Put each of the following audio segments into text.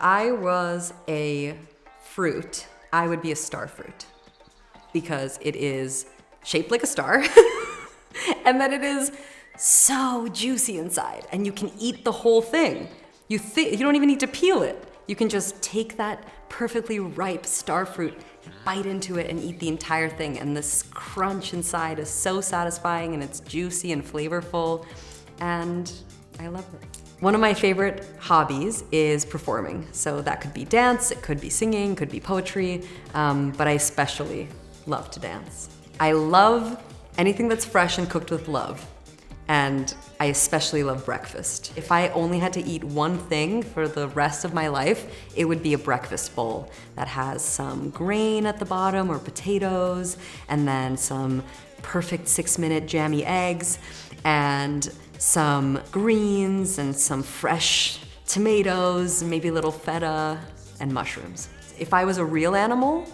I was a fruit, I would be a star fruit because it is shaped like a star and that it is so juicy inside and you can eat the whole thing. You don't even need to peel it. You can just take that perfectly ripe star fruit, bite into it and eat the entire thing, and this crunch inside is so satisfying and it's juicy and flavorful, and I love it. One of my favorite hobbies is performing. So that could be dance, it could be singing, could be poetry, but I especially love to dance. I love anything that's fresh and cooked with love, and I especially love breakfast. If I only had to eat one thing for the rest of my life, it would be a breakfast bowl that has some grain at the bottom or potatoes, and then some perfect 6-minute jammy eggs, and some greens and some fresh tomatoes, maybe a little feta and mushrooms. If I was a real animal,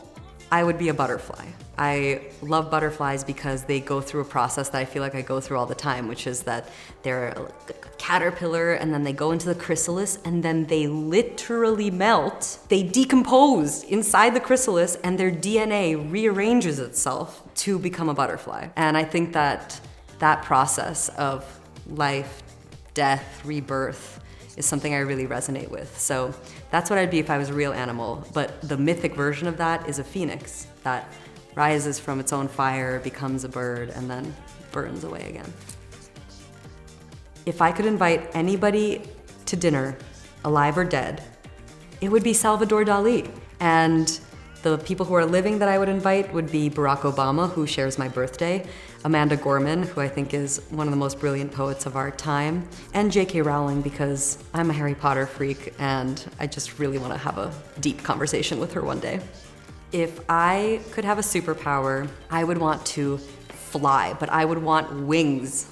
I would be a butterfly. I love butterflies because they go through a process that I feel like I go through all the time, which is that they're a caterpillar and then they go into the chrysalis and then they literally melt. They decompose inside the chrysalis and their DNA rearranges itself to become a butterfly. And I think that that process of life, death, rebirth is something I really resonate with. So that's what I'd be if I was a real animal. But the mythic version of that is a phoenix that rises from its own fire, becomes a bird, and then burns away again. If I could invite anybody to dinner, alive or dead, it would be Salvador Dali. And the people who are living that I would invite would be Barack Obama, who shares my birthday, Amanda Gorman, who I think is one of the most brilliant poets of our time, and J.K. Rowling, because I'm a Harry Potter freak and I just really want to have a deep conversation with her one day. If I could have a superpower, I would want to fly, but I would want wings.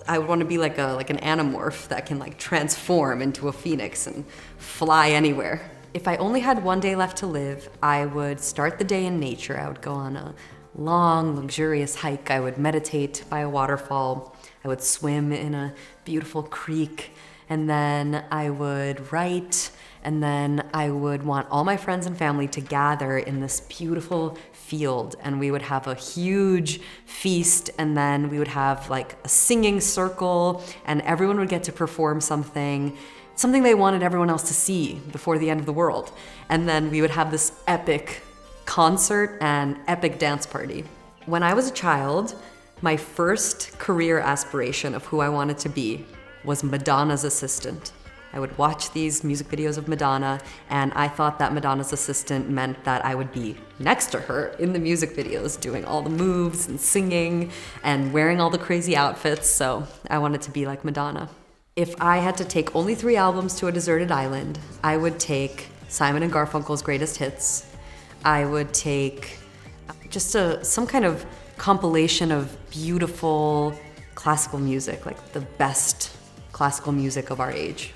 I would want to be like an animorph that can transform into a phoenix and fly anywhere. If I only had one day left to live, I would start the day in nature. I would go on a long, luxurious hike. I would meditate by a waterfall. I would swim in a beautiful creek. And then I would write. And then I would want all my friends and family to gather in this beautiful field. And we would have a huge feast. And then we would have a singing circle. And everyone would get to perform something they wanted everyone else to see before the end of the world. And then we would have this epic concert and epic dance party. When I was a child, my first career aspiration of who I wanted to be was Madonna's assistant. I would watch these music videos of Madonna, and I thought that Madonna's assistant meant that I would be next to her in the music videos, doing all the moves and singing and wearing all the crazy outfits, so I wanted to be like Madonna. If I had to take only 3 albums to a deserted island, I would take Simon and Garfunkel's Greatest Hits. I would take just some kind of compilation of beautiful classical music, the best classical music of our age.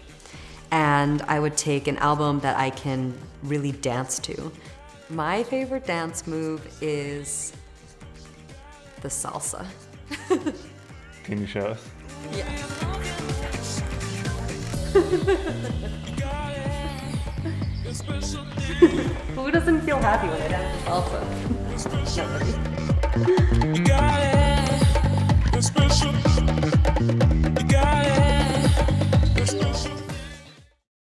And I would take an album that I can really dance to. My favorite dance move is the salsa. Can you show us? Yeah. Who doesn't feel happy when I dance the salsa? Nobody.